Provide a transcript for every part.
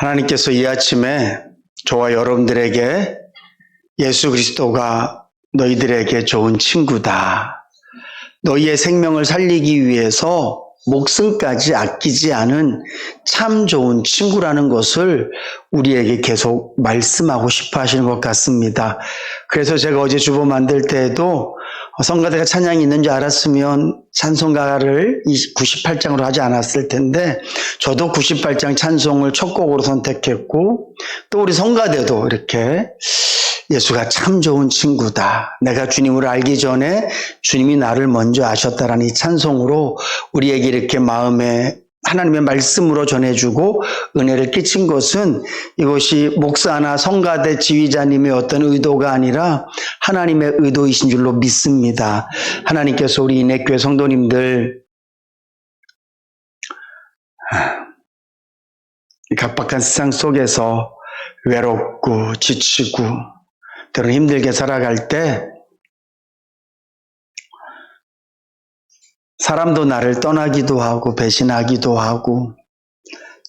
하나님께서 이 아침에 저와 여러분들에게 예수 그리스도가 너희들에게 좋은 친구다. 너희의 생명을 살리기 위해서 목숨까지 아끼지 않은 참 좋은 친구라는 것을 우리에게 계속 말씀하고 싶어 하시는 것 같습니다. 그래서 제가 어제 주보 만들 때에도 성가대가 찬양이 있는 줄 알았으면 찬송가를 98장으로 하지 않았을 텐데 저도 98장 찬송을 첫 곡으로 선택했고 또 우리 성가대도 이렇게 예수가 참 좋은 친구다. 내가 주님을 알기 전에 주님이 나를 먼저 아셨다라는 이 찬송으로 우리에게 이렇게 마음에 하나님의 말씀으로 전해주고 은혜를 끼친 것은 이것이 목사나 성가대 지휘자님의 어떤 의도가 아니라 하나님의 의도이신 줄로 믿습니다. 하나님께서 우리 인내교회 성도님들 각박한 세상 속에서 외롭고 지치고 때로는 힘들게 살아갈 때 사람도 나를 떠나기도 하고 배신하기도 하고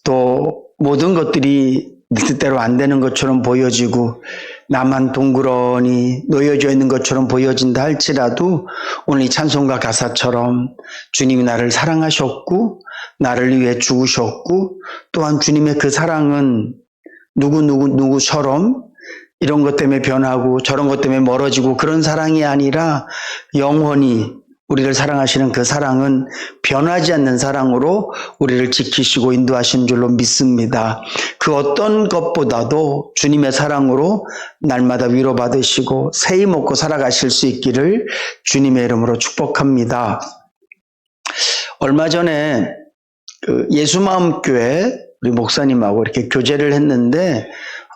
또 모든 것들이 내 뜻대로 안 되는 것처럼 보여지고 나만 동그러니 놓여져 있는 것처럼 보여진다 할지라도 오늘 이 찬송가 가사처럼 주님이 나를 사랑하셨고 나를 위해 죽으셨고 또한 주님의 그 사랑은 누구처럼 이런 것 때문에 변하고 저런 것 때문에 멀어지고 그런 사랑이 아니라 영원히 우리를 사랑하시는 그 사랑은 변하지 않는 사랑으로 우리를 지키시고 인도하시는 줄로 믿습니다. 그 어떤 것보다도 주님의 사랑으로 날마다 위로받으시고 새 힘 얻고 살아가실 수 있기를 주님의 이름으로 축복합니다. 얼마 전에 예수마음교회 우리 목사님하고 이렇게 교제를 했는데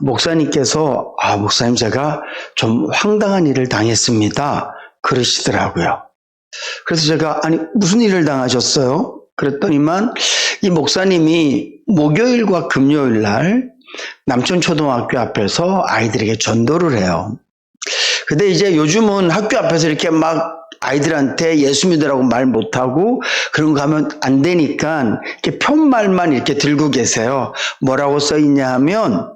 목사님께서 목사님 제가 좀 황당한 일을 당했습니다. 그러시더라고요. 그래서 제가 무슨 일을 당하셨어요? 그랬더니만 이 목사님이 목요일과 금요일 날 남촌초등학교 앞에서 아이들에게 전도를 해요. 근데 이제 요즘은 학교 앞에서 이렇게 막 아이들한테 예수 믿으라고 말 못하고 그런 거 하면 안 되니까 이렇게 편말만 이렇게 들고 계세요. 뭐라고 써있냐 하면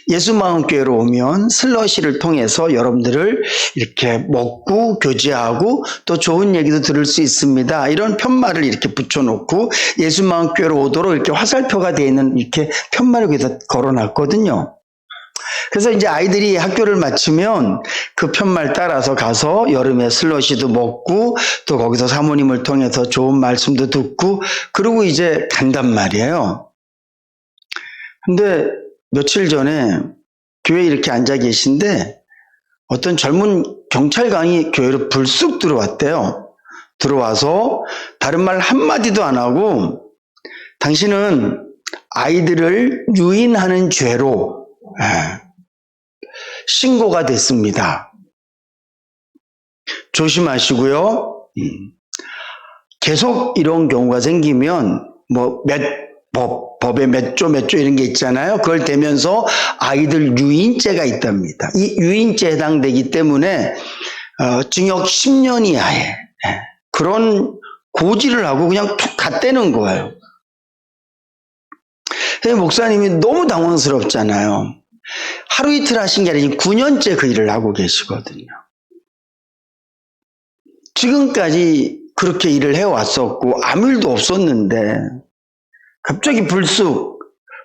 예수마음교회로 오면 슬러시를 통해서 여러분들을 이렇게 먹고 교제하고 또 좋은 얘기도 들을 수 있습니다. 이런 편말을 이렇게 붙여놓고 예수마음교회로 오도록 이렇게 화살표가 되어 있는 이렇게 편말을 여기다 걸어놨거든요. 그래서 이제 아이들이 학교를 마치면 그 편말 따라서 가서 여름에 슬러시도 먹고 또 거기서 사모님을 통해서 좋은 말씀도 듣고 그러고 이제 간단 말이에요. 근데 며칠 전에 교회에 이렇게 앉아 계신데 어떤 젊은 경찰관이 교회로 불쑥 들어왔대요. 들어와서 다른 말 한마디도 안 하고 당신은 아이들을 유인하는 죄로 신고가 됐습니다. 조심하시고요. 계속 이런 경우가 생기면 법에 몇 조 이런 게 있잖아요. 그걸 대면서 아이들 유인죄가 있답니다. 이 유인죄에 해당되기 때문에 징역 10년 이하의 그런 고지를 하고 그냥 툭 갔다는 거예요. 목사님이 너무 당황스럽잖아요. 하루 이틀 하신 게 아니라 9년째 그 일을 하고 계시거든요. 지금까지 그렇게 일을 해왔었고 아무 일도 없었는데 갑자기 불쑥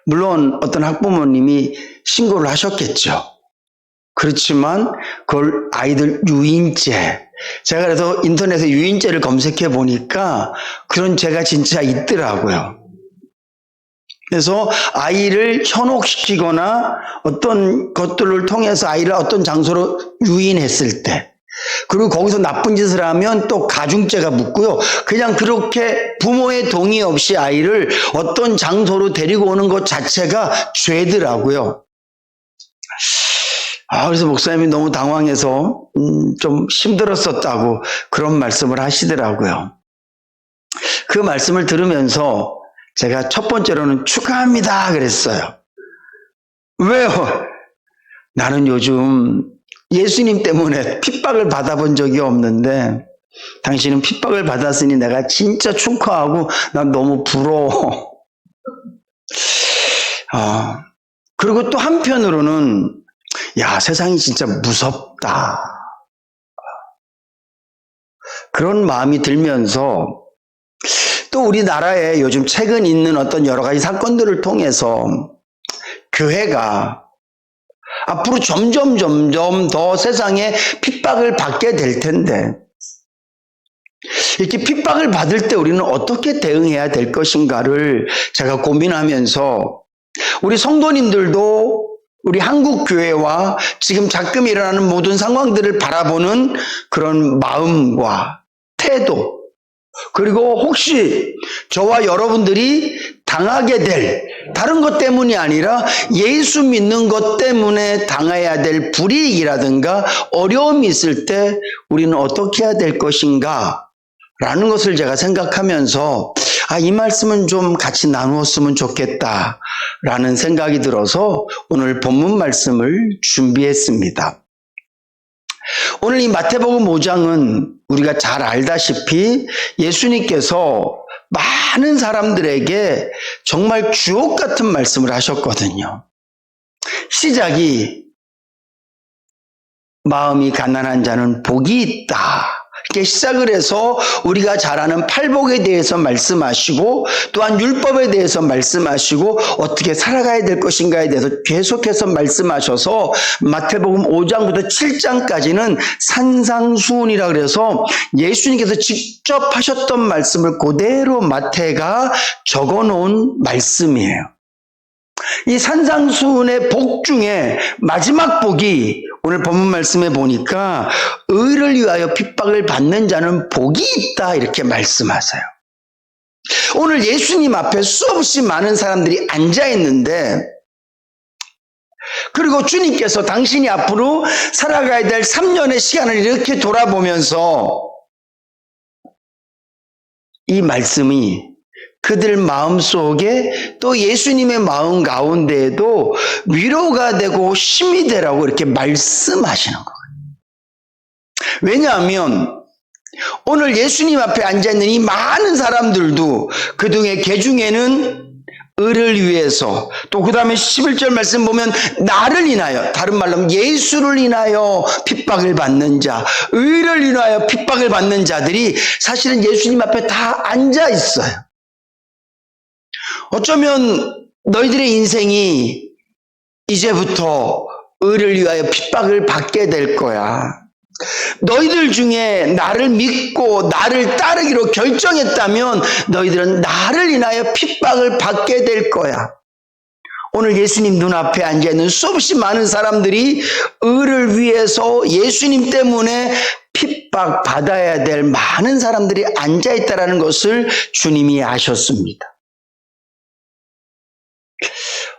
물론 어떤 학부모님이 신고를 하셨겠죠. 그렇지만 그걸 아이들 유인죄 제가 그래서 인터넷에 유인죄를 검색해 보니까 그런 죄가 진짜 있더라고요. 그래서 아이를 현혹시키거나 어떤 것들을 통해서 아이를 어떤 장소로 유인했을 때 그리고 거기서 나쁜 짓을 하면 또 가중죄가 묻고요. 그냥 그렇게 부모의 동의 없이 아이를 어떤 장소로 데리고 오는 것 자체가 죄더라고요. 그래서 목사님이 너무 당황해서 좀 힘들었었다고 그런 말씀을 하시더라고요. 그 말씀을 들으면서 제가 첫 번째로는 축하합니다 그랬어요. 왜요? 나는 요즘 예수님 때문에 핍박을 받아본 적이 없는데 당신은 핍박을 받았으니 내가 진짜 축하하고 난 너무 부러워. 그리고 또 한편으로는 야, 세상이 진짜 무섭다. 그런 마음이 들면서 또 우리나라에 요즘 최근 있는 어떤 여러 가지 사건들을 통해서 교회가 앞으로 점점 더 세상에 핍박을 받게 될 텐데 이렇게 핍박을 받을 때 우리는 어떻게 대응해야 될 것인가를 제가 고민하면서 우리 성도님들도 우리 한국 교회와 지금 자금 일어나는 모든 상황들을 바라보는 그런 마음과 태도, 그리고 혹시 저와 여러분들이 당하게 될 다른 것 때문이 아니라 예수 믿는 것 때문에 당해야 될 불이익이라든가 어려움이 있을 때 우리는 어떻게 해야 될 것인가 라는 것을 제가 생각하면서 이 말씀은 좀 같이 나누었으면 좋겠다 라는 생각이 들어서 오늘 본문 말씀을 준비했습니다. 오늘 이 마태복음 5장은 우리가 잘 알다시피 예수님께서 많은 사람들에게 정말 주옥 같은 말씀을 하셨거든요. 시작이 마음이 가난한 자는 복이 있다. 이렇게 시작을 해서 우리가 잘 아는 팔복에 대해서 말씀하시고 또한 율법에 대해서 말씀하시고 어떻게 살아가야 될 것인가에 대해서 계속해서 말씀하셔서 마태복음 5장부터 7장까지는 산상수훈이라 그래서 예수님께서 직접 하셨던 말씀을 그대로 마태가 적어놓은 말씀이에요. 이 산상수훈의 복 중에 마지막 복이 오늘 본문 말씀에 보니까 의를 위하여 핍박을 받는 자는 복이 있다 이렇게 말씀하세요. 오늘 예수님 앞에 수없이 많은 사람들이 앉아 있는데 그리고 주님께서 당신이 앞으로 살아가야 될 3년의 시간을 이렇게 돌아보면서 이 말씀이 그들 마음속에 또 예수님의 마음 가운데에도 위로가 되고 힘이 되라고 이렇게 말씀하시는 거예요. 왜냐하면 오늘 예수님 앞에 앉아있는 이 많은 사람들도 그중에 개중에는 의를 위해서 또 그 다음에 11절 말씀 보면 나를 인하여, 다른 말로 하면 예수를 인하여 핍박을 받는 자, 의를 인하여 핍박을 받는 자들이 사실은 예수님 앞에 다 앉아 있어요. 어쩌면 너희들의 인생이 이제부터 의를 위하여 핍박을 받게 될 거야. 너희들 중에 나를 믿고 나를 따르기로 결정했다면 너희들은 나를 인하여 핍박을 받게 될 거야. 오늘 예수님 눈앞에 앉아있는 수없이 많은 사람들이 의를 위해서 예수님 때문에 핍박받아야 될 많은 사람들이 앉아있다는 것을 주님이 아셨습니다.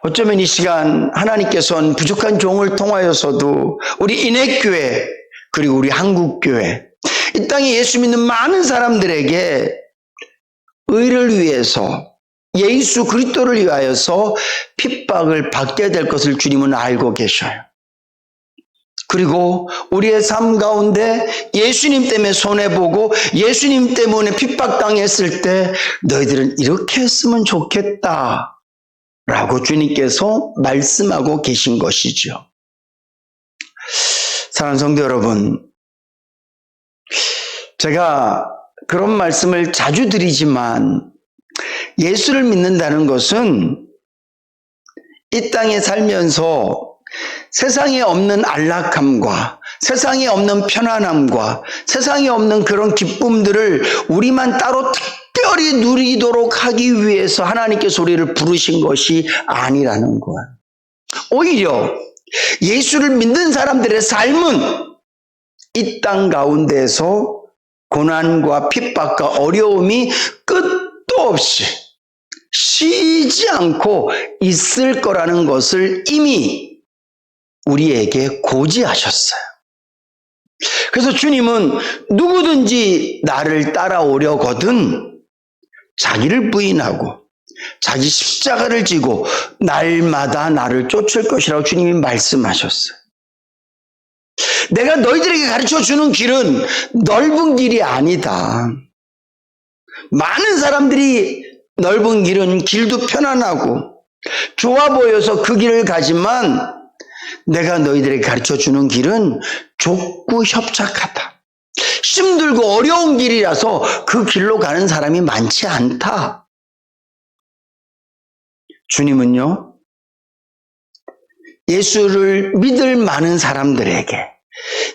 어쩌면 이 시간 하나님께서는 부족한 종을 통하여서도 우리 인해교회 그리고 우리 한국교회 이 땅에 예수 믿는 많은 사람들에게 의를 위해서 예수 그리스도를 위하여서 핍박을 받게 될 것을 주님은 알고 계셔요. 그리고 우리의 삶 가운데 예수님 때문에 손해보고 예수님 때문에 핍박당했을 때 너희들은 이렇게 했으면 좋겠다 라고 주님께서 말씀하고 계신 것이죠. 사랑하는 성도 여러분, 제가 그런 말씀을 자주 드리지만 예수를 믿는다는 것은 이 땅에 살면서 세상에 없는 안락함과 세상에 없는 편안함과 세상에 없는 그런 기쁨들을 우리만 따로 특별히 누리도록 하기 위해서 하나님께서 우리를 부르신 것이 아니라는 거예요. 오히려 예수를 믿는 사람들의 삶은 이 땅 가운데서 고난과 핍박과 어려움이 끝도 없이 쉬지 않고 있을 거라는 것을 이미 우리에게 고지하셨어요. 그래서 주님은 누구든지 나를 따라오려거든 자기를 부인하고 자기 십자가를 지고 날마다 나를 쫓을 것이라고 주님이 말씀하셨어요. 내가 너희들에게 가르쳐주는 길은 넓은 길이 아니다. 많은 사람들이 넓은 길은 길도 편안하고 좋아 보여서 그 길을 가지만 내가 너희들에게 가르쳐주는 길은 좁고 협착하다. 힘들고 어려운 길이라서 그 길로 가는 사람이 많지 않다. 주님은요, 예수를 믿을 많은 사람들에게,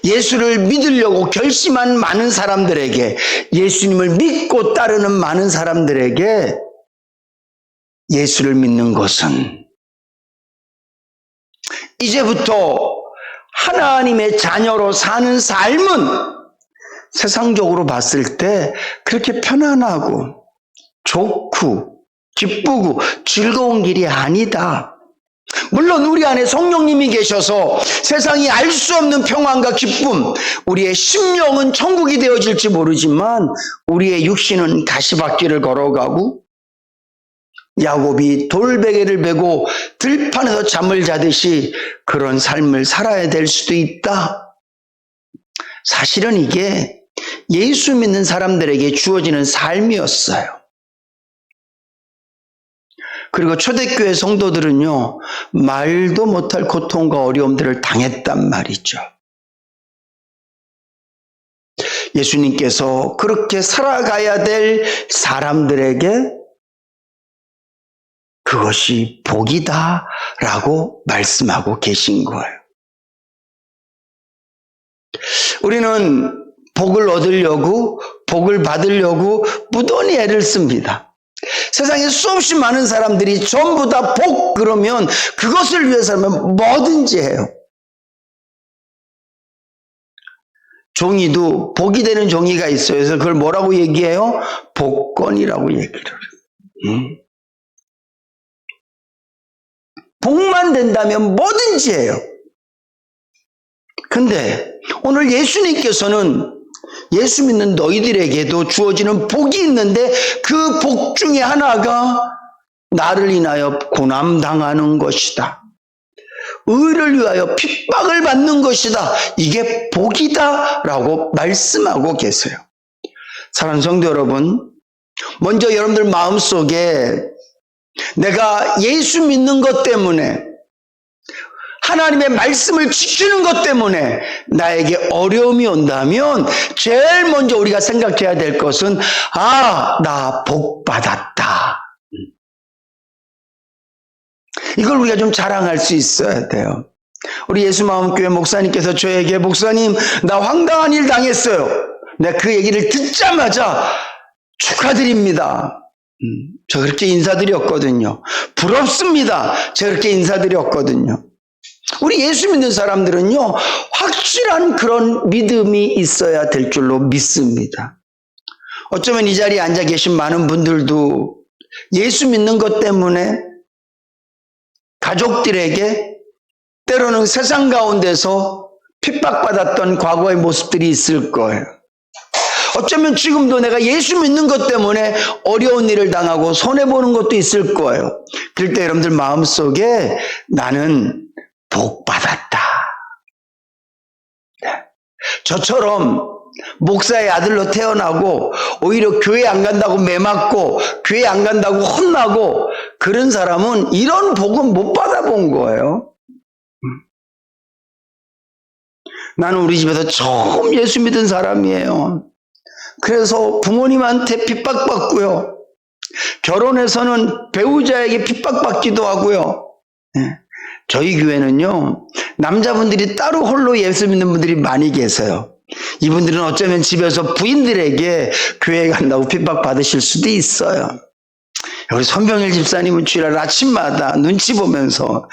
예수를 믿으려고 결심한 많은 사람들에게, 예수님을 믿고 따르는 많은 사람들에게 예수를 믿는 것은 이제부터 하나님의 자녀로 사는 삶은 세상적으로 봤을 때 그렇게 편안하고 좋고 기쁘고 즐거운 길이 아니다. 물론 우리 안에 성령님이 계셔서 세상이 알 수 없는 평안과 기쁨, 우리의 심령은 천국이 되어질지 모르지만 우리의 육신은 가시밭길을 걸어가고 야곱이 돌베개를 베고 들판에서 잠을 자듯이 그런 삶을 살아야 될 수도 있다. 사실은 이게 예수 믿는 사람들에게 주어지는 삶이었어요. 그리고 초대교회 성도들은요, 말도 못할 고통과 어려움들을 당했단 말이죠. 예수님께서 그렇게 살아가야 될 사람들에게 그것이 복이다라고 말씀하고 계신 거예요. 우리는 복을 얻으려고, 복을 받으려고 무던히 애를 씁니다. 세상에 수없이 많은 사람들이 전부 다 복 그러면 그것을 위해서라면 뭐든지 해요. 종이도 복이 되는 종이가 있어요. 그래서 그걸 뭐라고 얘기해요? 복권이라고 얘기를 해요. 복만 된다면 뭐든지 해요. 근데 오늘 예수님께서는 예수 믿는 너희들에게도 주어지는 복이 있는데 그 복 중에 하나가 나를 인하여 고난당하는 것이다. 의를 위하여 핍박을 받는 것이다. 이게 복이다 라고 말씀하고 계세요. 사랑하는 성도 여러분, 먼저 여러분들 마음속에 내가 예수 믿는 것 때문에, 하나님의 말씀을 지키는 것 때문에 나에게 어려움이 온다면 제일 먼저 우리가 생각해야 될 것은 나 복 받았다. 이걸 우리가 좀 자랑할 수 있어야 돼요. 우리 예수마음교회 목사님께서 저에게 목사님 나 황당한 일 당했어요. 내가 그 얘기를 듣자마자 축하드립니다. 저 그렇게 인사드렸거든요. 부럽습니다. 제가 그렇게 인사드렸거든요. 우리 예수 믿는 사람들은요, 확실한 그런 믿음이 있어야 될 줄로 믿습니다. 어쩌면 이 자리에 앉아 계신 많은 분들도 예수 믿는 것 때문에 가족들에게 때로는 세상 가운데서 핍박받았던 과거의 모습들이 있을 거예요. 어쩌면 지금도 내가 예수 믿는 것 때문에 어려운 일을 당하고 손해보는 것도 있을 거예요. 그럴 때 여러분들 마음속에 나는 복 받았다. 저처럼 목사의 아들로 태어나고 오히려 교회 안 간다고 매맞고 교회 안 간다고 혼나고 그런 사람은 이런 복은 못 받아본 거예요. 나는 우리 집에서 처음 예수 믿은 사람이에요. 그래서 부모님한테 핍박받고요. 결혼해서는 배우자에게 핍박받기도 하고요. 저희 교회는요, 남자분들이 따로 홀로 예수 믿는 분들이 많이 계세요. 이분들은 어쩌면 집에서 부인들에게 교회 간다고 핍박받으실 수도 있어요. 우리 손병일 집사님은 주일날 아침마다 눈치 보면서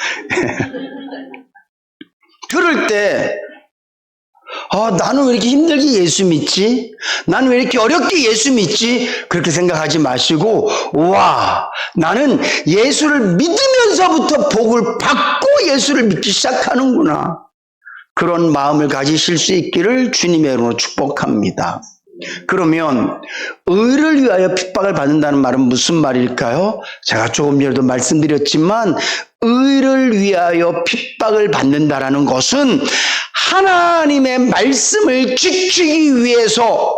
그럴 때 나는 왜 이렇게 힘들게 예수 믿지? 나는 왜 이렇게 어렵게 예수 믿지? 그렇게 생각하지 마시고 나는 예수를 믿으면서부터 복을 받고 예수를 믿기 시작하는구나. 그런 마음을 가지실 수 있기를 주님의 이름으로 축복합니다. 그러면 의를 위하여 핍박을 받는다는 말은 무슨 말일까요? 제가 조금 전에도 말씀드렸지만 의를 위하여 핍박을 받는다라는 것은 하나님의 말씀을 지키기 위해서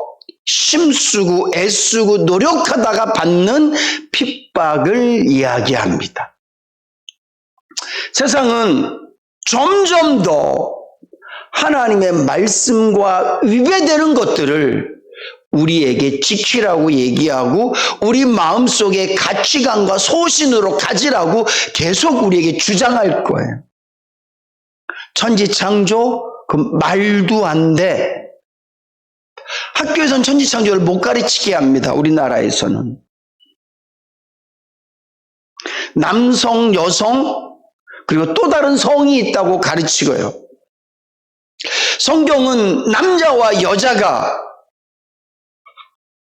힘쓰고 애쓰고 노력하다가 받는 핍박을 이야기합니다. 세상은 점점 더 하나님의 말씀과 위배되는 것들을 우리에게 지키라고 얘기하고 우리 마음속에 가치관과 소신으로 가지라고 계속 우리에게 주장할 거예요. 천지창조? 그 말도 안 돼. 학교에서는 천지창조를 못 가르치게 합니다. 우리나라에서는. 남성, 여성, 그리고 또 다른 성이 있다고 가르치고요. 성경은 남자와 여자가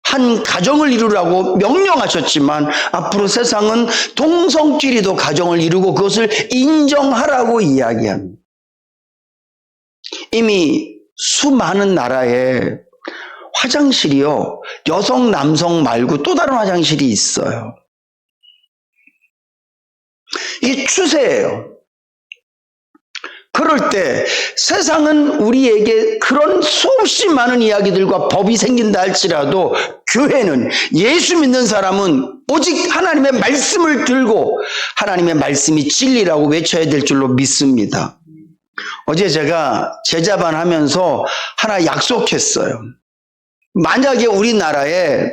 한 가정을 이루라고 명령하셨지만 앞으로 세상은 동성끼리도 가정을 이루고 그것을 인정하라고 이야기합니다. 이미 수많은 나라에 화장실이요, 여성, 남성 말고 또 다른 화장실이 있어요. 이게 추세예요. 그럴 때 세상은 우리에게 그런 수없이 많은 이야기들과 법이 생긴다 할지라도 교회는, 예수 믿는 사람은 오직 하나님의 말씀을 들고 하나님의 말씀이 진리라고 외쳐야 될 줄로 믿습니다. 어제 제가 제자반 하면서 하나 약속했어요. 만약에 우리나라에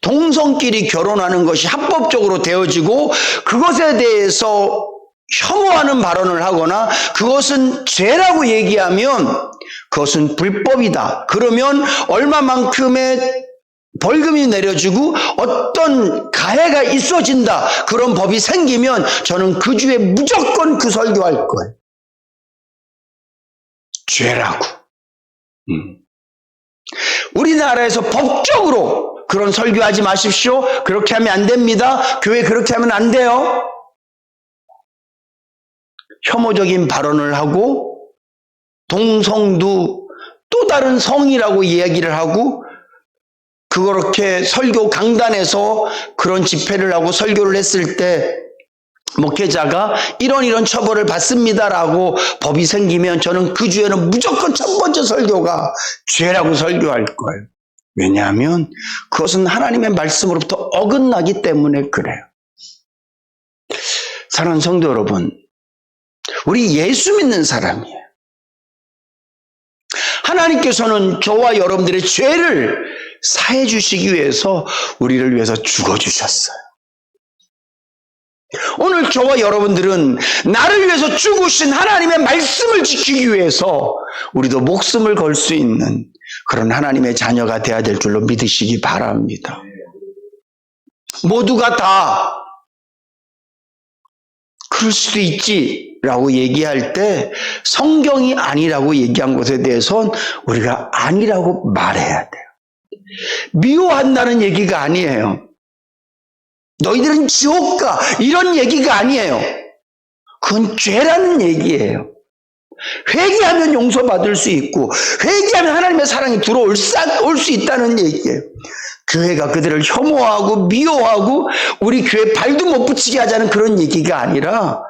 동성끼리 결혼하는 것이 합법적으로 되어지고 그것에 대해서 혐오하는 발언을 하거나 그것은 죄라고 얘기하면 그것은 불법이다. 그러면 얼마만큼의 벌금이 내려지고 어떤 가해가 있어진다. 그런 법이 생기면 저는 그 주에 무조건 그 설교할 거예요. 죄라고. 우리나라에서 법적으로 그런 설교하지 마십시오. 그렇게 하면 안 됩니다. 교회 그렇게 하면 안 돼요. 혐오적인 발언을 하고 동성도 또 다른 성이라고 이야기를 하고 그렇게 설교 강단에서 그런 집회를 하고 설교를 했을 때 목회자가 이런 처벌을 받습니다라고 법이 생기면 저는 그 주에는 무조건 첫 번째 설교가 죄라고 설교할 거예요. 왜냐하면 그것은 하나님의 말씀으로부터 어긋나기 때문에 그래요. 사랑하는 성도 여러분, 우리 예수 믿는 사람이에요. 하나님께서는 저와 여러분들의 죄를 사해 주시기 위해서 우리를 위해서 죽어주셨어요. 오늘 저와 여러분들은 나를 위해서 죽으신 하나님의 말씀을 지키기 위해서 우리도 목숨을 걸 수 있는 그런 하나님의 자녀가 되어야 될 줄로 믿으시기 바랍니다. 모두가 다 그럴 수도 있지라고 얘기할 때 성경이 아니라고 얘기한 것에 대해서는 우리가 아니라고 말해야 돼요. 미워한다는 얘기가 아니에요. 너희들은 지옥 가, 이런 얘기가 아니에요. 그건 죄라는 얘기예요. 회개하면 용서받을 수 있고 회개하면 하나님의 사랑이 들어올 수 있다는 얘기예요. 교회가 그들을 혐오하고 미워하고 우리 교회 발도 못 붙이게 하자는 그런 얘기가 아니라,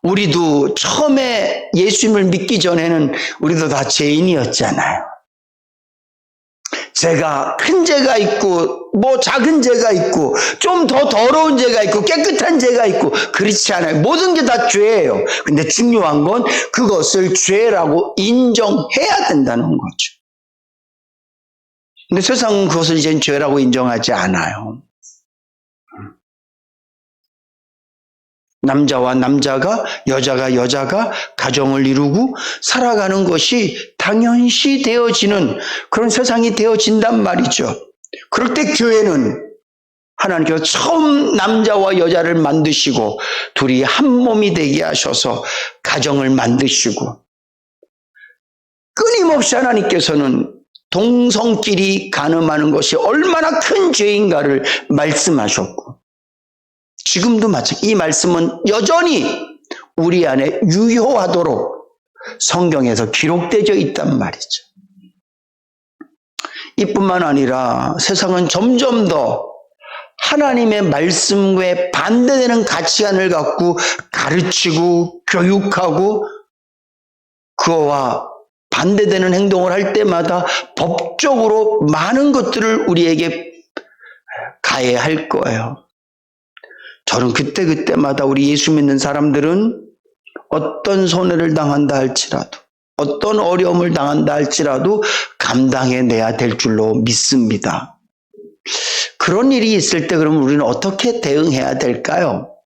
우리도 처음에 예수님을 믿기 전에는 우리도 다 죄인이었잖아요. 죄가 큰 죄가 있고 뭐 작은 죄가 있고 좀 더 더러운 죄가 있고 깨끗한 죄가 있고 그렇지 않아요. 모든 게 다 죄예요. 근데 중요한 건 그것을 죄라고 인정해야 된다는 거죠. 근데 세상은 그것을 이젠 죄라고 인정하지 않아요. 남자와 남자가, 여자가 여자가 가정을 이루고 살아가는 것이 당연시 되어지는 그런 세상이 되어진단 말이죠. 그럴 때 교회는 하나님께서 처음 남자와 여자를 만드시고 둘이 한 몸이 되게 하셔서 가정을 만드시고, 끊임없이 하나님께서는 동성끼리 간음하는 것이 얼마나 큰 죄인가를 말씀하셨고, 지금도 마찬가지. 이 말씀은 여전히 우리 안에 유효하도록 성경에서 기록되어 있단 말이죠. 이뿐만 아니라 세상은 점점 더 하나님의 말씀에 반대되는 가치관을 갖고 가르치고 교육하고 그와 반대되는 행동을 할 때마다 법적으로 많은 것들을 우리에게 가해할 거예요. 저는 그때마다 우리 예수 믿는 사람들은 어떤 손해를 당한다 할지라도, 어떤 어려움을 당한다 할지라도 감당해내야 될 줄로 믿습니다. 그런 일이 있을 때 그러면 우리는 어떻게 대응해야 될까요?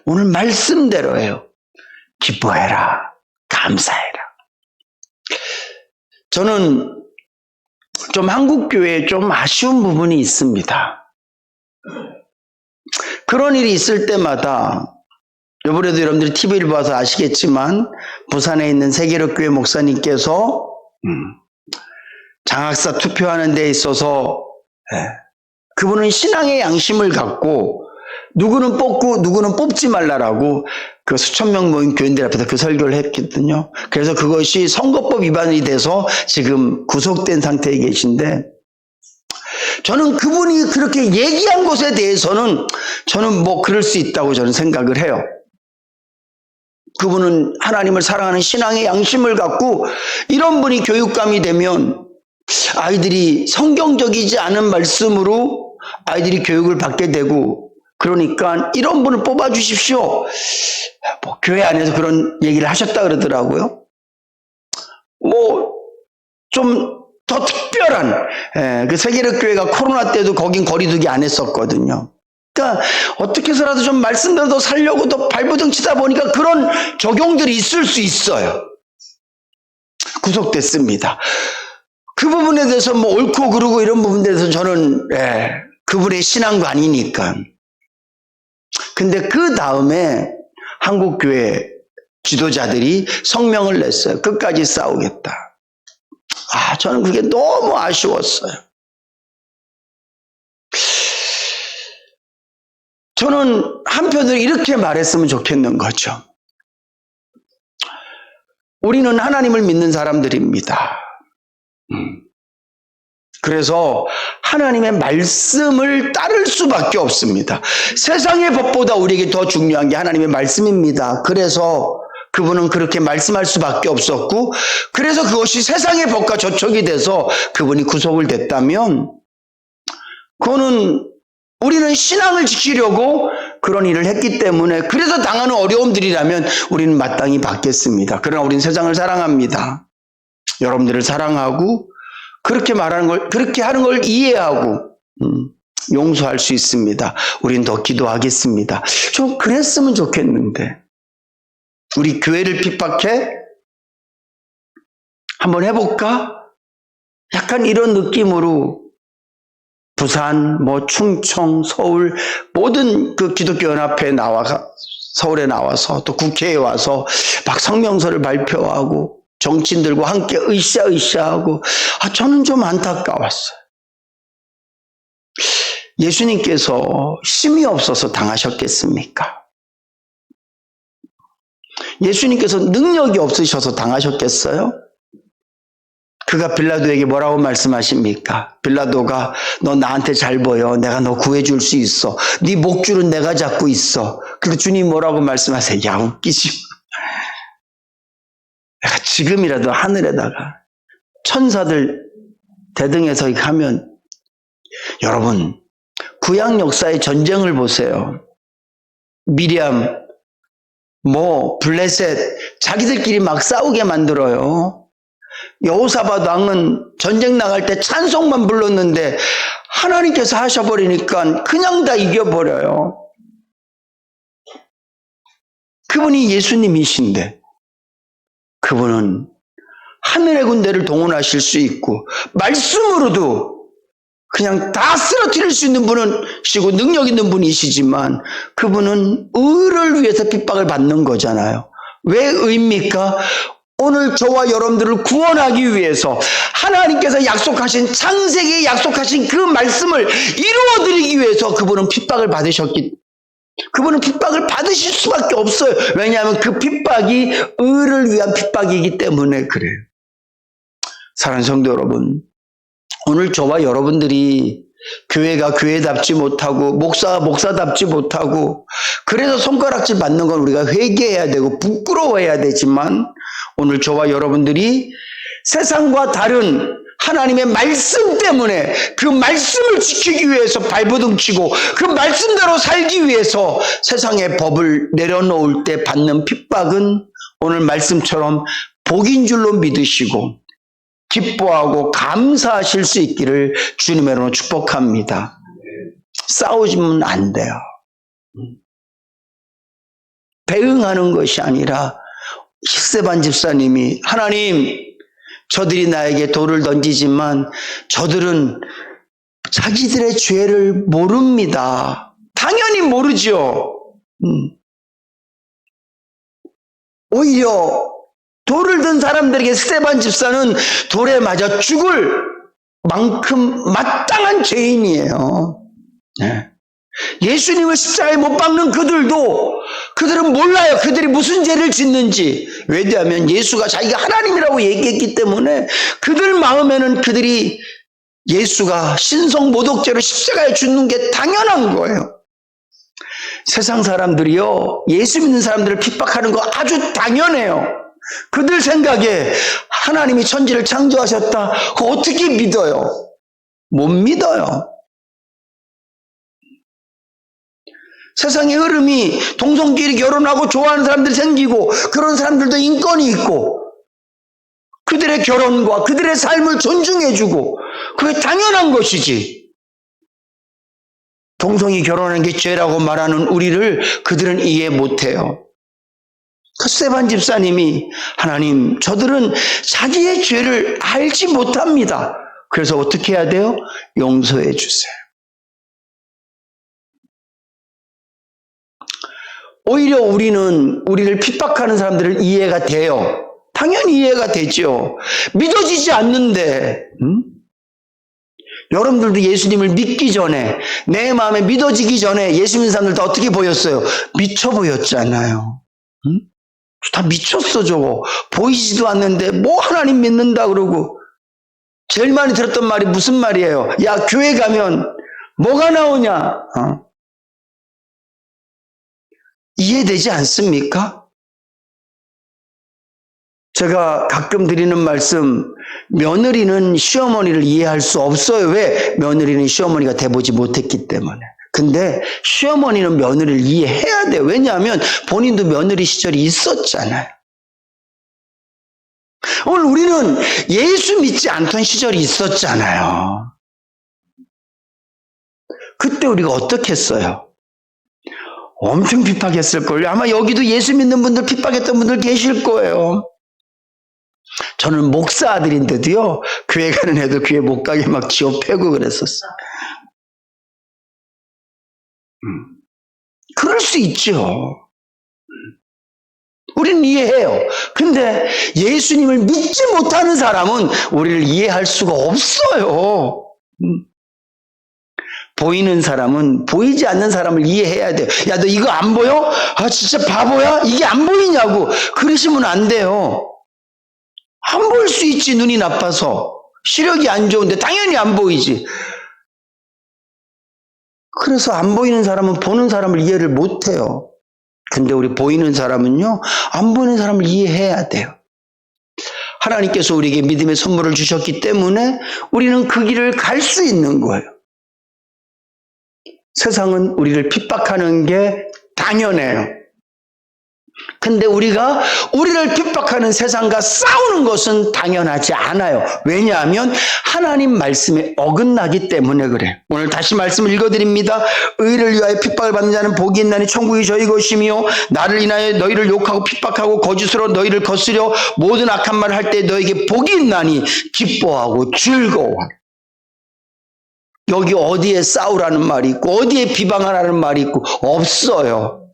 오늘 말씀대로예요. 기뻐해라. 감사해라. 저는 좀 한국교회에 좀 아쉬운 부분이 있습니다. 그런 일이 있을 때마다 이번에도 여러분들이 TV를 봐서 아시겠지만 부산에 있는 세계력교회 목사님께서 장학사 투표하는 데 있어서 그분은 신앙의 양심을 갖고 누구는 뽑고 누구는 뽑지 말라라고 그 수천 명 모인 교인들 앞에서 그 설교를 했거든요. 그래서 그것이 선거법 위반이 돼서 지금 구속된 상태에 계신데, 저는 그분이 그렇게 얘기한 것에 대해서는 저는 뭐 그럴 수 있다고 저는 생각을 해요. 그분은 하나님을 사랑하는 신앙의 양심을 갖고 이런 분이 교육감이 되면 아이들이 성경적이지 않은 말씀으로 아이들이 교육을 받게 되고, 그러니까 이런 분을 뽑아주십시오. 뭐 교회 안에서 그런 얘기를 하셨다 그러더라고요. 뭐 좀 더 특별한, 그 세계력교회가 코로나 때도 거긴 거리두기 안 했었거든요. 그러니까 어떻게 해서라도 좀 말씀대로 더 살려고 더 발버둥 치다 보니까 그런 적용들이 있을 수 있어요. 구속됐습니다. 그 부분에 대해서 뭐 옳고 그르고 이런 부분에 대해서 저는 그분의 신앙도 아니니까. 근데 그 다음에 한국교회 지도자들이 성명을 냈어요. 끝까지 싸우겠다. 저는 그게 너무 아쉬웠어요. 저는 한편으로 이렇게 말했으면 좋겠는 거죠. 우리는 하나님을 믿는 사람들입니다. 그래서 하나님의 말씀을 따를 수밖에 없습니다. 세상의 법보다 우리에게 더 중요한 게 하나님의 말씀입니다. 그래서 그분은 그렇게 말씀할 수밖에 없었고, 그래서 그것이 세상의 법과 저촉이 돼서 그분이 구속을 됐다면, 그거는 우리는 신앙을 지키려고 그런 일을 했기 때문에, 그래서 당하는 어려움들이라면 우리는 마땅히 받겠습니다. 그러나 우리는 세상을 사랑합니다. 여러분들을 사랑하고 그렇게 말하는 걸, 그렇게 하는 걸 이해하고 용서할 수 있습니다. 우린 더 기도하겠습니다. 좀 그랬으면 좋겠는데, 우리 교회를 핍박해? 한번 해볼까? 약간 이런 느낌으로 부산, 충청, 서울 모든 그 기독교 연합회에 서울에 나와서 또 국회에 와서 막 성명서를 발표하고 정치인들과 함께 으쌰으쌰하고, 저는 좀 안타까웠어요. 예수님께서 힘이 없어서 당하셨겠습니까? 예수님께서 능력이 없으셔서 당하셨겠어요? 그가 빌라도에게 뭐라고 말씀하십니까? 빌라도가 너 나한테 잘 보여. 내가 너 구해줄 수 있어. 네 목줄은 내가 잡고 있어. 그리고 주님 뭐라고 말씀하세요? 야, 웃기지 마. 내가 지금이라도 하늘에다가 천사들 대등해서 가면, 여러분 구약 역사의 전쟁을 보세요. 미리암, 블레셋 자기들끼리 막 싸우게 만들어요. 여호사밧 왕은 전쟁 나갈 때 찬송만 불렀는데 하나님께서 하셔버리니까 그냥 다 이겨버려요. 그분이 예수님이신데, 그분은 하늘의 군대를 동원하실 수 있고 말씀으로도 그냥 다 쓰러뜨릴 수 있는 분이시고 능력 있는 분이시지만, 그분은 의를 위해서 핍박을 받는 거잖아요. 왜 의입니까? 오늘 저와 여러분들을 구원하기 위해서 하나님께서 약속하신, 창세기에 약속하신 그 말씀을 이루어드리기 위해서 그분은 핍박을 그분은 핍박을 받으실 수밖에 없어요. 왜냐하면 그 핍박이 의를 위한 핍박이기 때문에 그래요. 사랑하는 성도 여러분, 오늘 저와 여러분들이 교회가 교회답지 못하고 목사가 목사답지 못하고 그래서 손가락질 받는 건 우리가 회개해야 되고 부끄러워해야 되지만, 오늘 저와 여러분들이 세상과 다른 하나님의 말씀 때문에 그 말씀을 지키기 위해서 발버둥 치고 그 말씀대로 살기 위해서 세상의 법을 내려놓을 때 받는 핍박은 오늘 말씀처럼 복인 줄로 믿으시고 기뻐하고 감사하실 수 있기를 주님의 이름으로 축복합니다. 싸우지면 안 돼요. 배응하는 것이 아니라 십세반 집사님이 하나님, 저들이 나에게 돌을 던지지만 저들은 자기들의 죄를 모릅니다. 당연히 모르죠. 오히려 돌을 든 사람들에게 스데반 집사는 돌에 맞아 죽을 만큼 마땅한 죄인이에요. 네. 예수님을 십자가에 못 박는 그들은 몰라요. 그들이 무슨 죄를 짓는지. 왜냐하면 예수가 자기가 하나님이라고 얘기했기 때문에 그들 마음에는 그들이 예수가 신성 모독죄로 십자가에 죽는 게 당연한 거예요. 세상 사람들이요, 예수 믿는 사람들을 핍박하는 거 아주 당연해요. 그들 생각에 하나님이 천지를 창조하셨다. 그거 어떻게 믿어요? 못 믿어요. 세상의 흐름이 동성끼리 결혼하고 좋아하는 사람들이 생기고 그런 사람들도 인권이 있고 그들의 결혼과 그들의 삶을 존중해주고 그게 당연한 것이지. 동성이 결혼하는 게 죄라고 말하는 우리를 그들은 이해 못해요. 그 스데반 집사님이 하나님, 저들은 자기의 죄를 알지 못합니다. 그래서 어떻게 해야 돼요? 용서해 주세요. 오히려 우리를 핍박하는 사람들을 이해가 돼요. 당연히 이해가 되죠. 믿어지지 않는데, 여러분들도 예수님을 믿기 전에, 내 마음에 믿어지기 전에 예수 믿는 사람들 다 어떻게 보였어요? 미쳐 보였잖아요. 다 미쳤어, 저거. 보이지도 않는데, 뭐 하나님 믿는다 그러고. 제일 많이 들었던 말이 무슨 말이에요? 야, 교회 가면 뭐가 나오냐? 이해되지 않습니까? 제가 가끔 드리는 말씀, 며느리는 시어머니를 이해할 수 없어요. 왜? 며느리는 시어머니가 돼보지 못했기 때문에. 근데 시어머니는 며느리를 이해해야 돼요. 왜냐하면 본인도 며느리 시절이 있었잖아요. 오늘 우리는 예수 믿지 않던 시절이 있었잖아요. 그때 우리가 어떻게 했어요? 엄청 핍박했을걸요. 아마 여기도 예수 믿는 분들 핍박했던 분들 계실 거예요. 저는 목사 아들인데도요, 교회 가는 애들 교회 못 가게 막 지어 패고 그랬었어요. 그럴 수 있죠. 우리는 이해해요. 근데 예수님을 믿지 못하는 사람은 우리를 이해할 수가 없어요. 보이는 사람은 보이지 않는 사람을 이해해야 돼요. 야, 너 이거 안 보여? 아, 진짜 바보야? 이게 안 보이냐고. 그러시면 안 돼요. 안 보일 수 있지, 눈이 나빠서. 시력이 안 좋은데 당연히 안 보이지. 그래서 안 보이는 사람은 보는 사람을 이해를 못 해요. 근데 우리 보이는 사람은요, 안 보이는 사람을 이해해야 돼요. 하나님께서 우리에게 믿음의 선물을 주셨기 때문에 우리는 그 길을 갈 수 있는 거예요. 세상은 우리를 핍박하는 게 당연해요. 근데 우리가 우리를 핍박하는 세상과 싸우는 것은 당연하지 않아요. 왜냐하면 하나님 말씀에 어긋나기 때문에 그래요. 오늘 다시 말씀을 읽어드립니다. 의를 위하여 핍박을 받는 자는 복이 있나니 천국이 저희 것이며 나를 인하여 너희를 욕하고 핍박하고 거짓으로 너희를 거스려 모든 악한 말을 할 때 너에게 복이 있나니 기뻐하고 즐거워하라. 여기 어디에 싸우라는 말이 있고 어디에 비방하라는 말이 있고 없어요.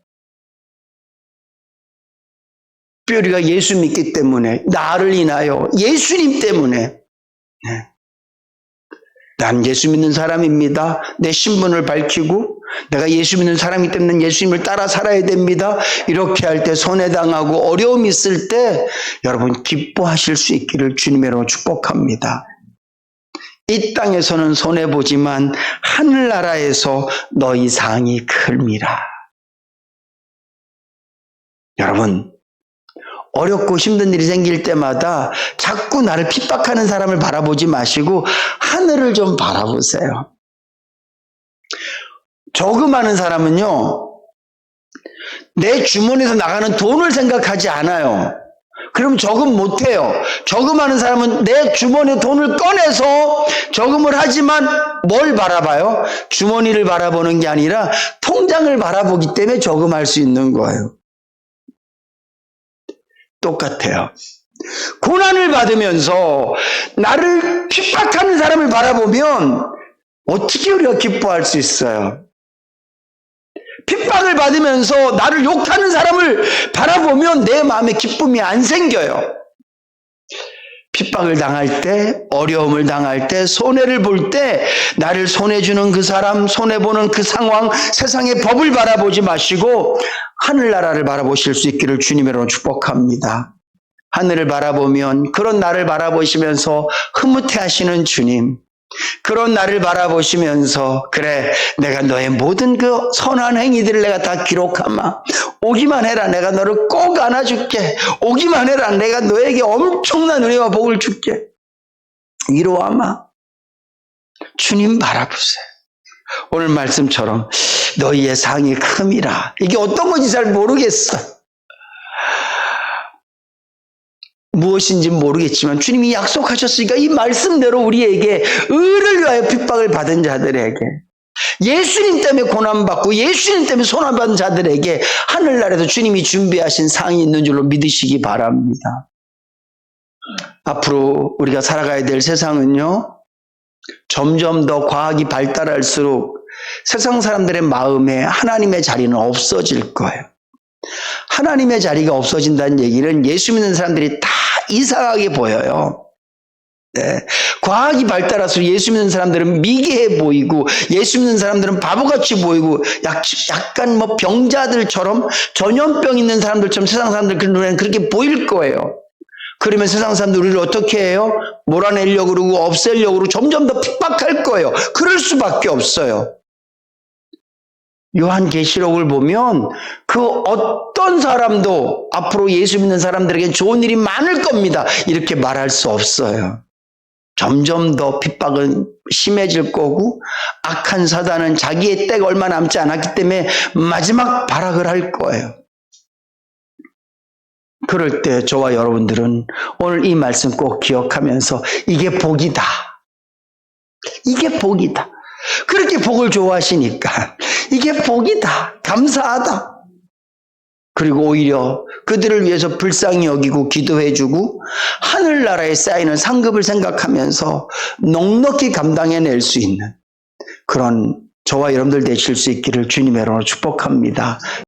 특별히 우리가 예수 믿기 때문에 나를 인하여 예수님 때문에 난 예수 믿는 사람입니다. 내 신분을 밝히고 내가 예수 믿는 사람이기 때문에 예수님을 따라 살아야 됩니다. 이렇게 할 때 손해당하고 어려움이 있을 때 여러분 기뻐하실 수 있기를 주님으로 축복합니다. 이 땅에서는 손해보지만 하늘나라에서 너희 상이 클미라. 여러분 어렵고 힘든 일이 생길 때마다 자꾸 나를 핍박하는 사람을 바라보지 마시고 하늘을 좀 바라보세요. 저금하는 사람은요, 내 주머니에서 나가는 돈을 생각하지 않아요. 그럼 저금 못해요. 저금하는 사람은 내 주머니에 돈을 꺼내서 저금을 하지만 뭘 바라봐요? 주머니를 바라보는 게 아니라 통장을 바라보기 때문에 저금할 수 있는 거예요. 똑같아요. 고난을 받으면서 나를 핍박하는 사람을 바라보면 어떻게 우리가 기뻐할 수 있어요? 핍박을 받으면서 나를 욕하는 사람을 바라보면 내 마음에 기쁨이 안 생겨요. 핍박을 당할 때, 어려움을 당할 때, 손해를 볼 때 나를 손해주는 그 사람, 손해보는 그 상황, 세상의 법을 바라보지 마시고 하늘나라를 바라보실 수 있기를 주님으로 축복합니다. 하늘을 바라보면 그런 나를 바라보시면서 흐뭇해하시는 주님, 그런 나를 바라보시면서 그래 내가 너의 모든 그 선한 행위들을 내가 다 기록하마. 오기만 해라 내가 너를 꼭 안아줄게. 오기만 해라 내가 너에게 엄청난 은혜와 복을 줄게. 위로하마. 주님 바라보세요. 오늘 말씀처럼 너희의 상이 큼이라. 이게 어떤 건지 잘 모르겠어. 무엇인지 모르겠지만 주님이 약속하셨으니까 이 말씀대로 우리에게 의를 위하여 핍박을 받은 자들에게, 예수님 때문에 고난받고 예수님 때문에 손해받은 자들에게 하늘나라에도 주님이 준비하신 상이 있는 줄로 믿으시기 바랍니다. 앞으로 우리가 살아가야 될 세상은요, 점점 더 과학이 발달할수록 세상 사람들의 마음에 하나님의 자리는 없어질 거예요. 하나님의 자리가 없어진다는 얘기는 예수 믿는 사람들이 다 이상하게 보여요. 네. 과학이 발달할수록 예수 믿는 사람들은 미개해 보이고 예수 믿는 사람들은 바보같이 보이고 약간 뭐 병자들처럼 전염병 있는 사람들처럼 세상 사람들 그 눈에는 그렇게 보일 거예요. 그러면 세상 사람들 우리를 어떻게 해요? 몰아내려고 그러고 없애려고 그러고 점점 더 핍박할 거예요. 그럴 수밖에 없어요. 요한계시록을 보면 그 어떤 사람도 앞으로 예수 믿는 사람들에게 좋은 일이 많을 겁니다. 이렇게 말할 수 없어요. 점점 더 핍박은 심해질 거고 악한 사단은 자기의 때가 얼마 남지 않았기 때문에 마지막 발악을 할 거예요. 그럴 때 저와 여러분들은 오늘 이 말씀 꼭 기억하면서 이게 복이다. 이게 복이다. 그렇게 복을 좋아하시니까 이게 복이다. 감사하다. 그리고 오히려 그들을 위해서 불쌍히 여기고 기도해주고 하늘나라에 쌓이는 상급을 생각하면서 넉넉히 감당해낼 수 있는 그런 저와 여러분들 되실 수 있기를 주님의 이름으로 축복합니다.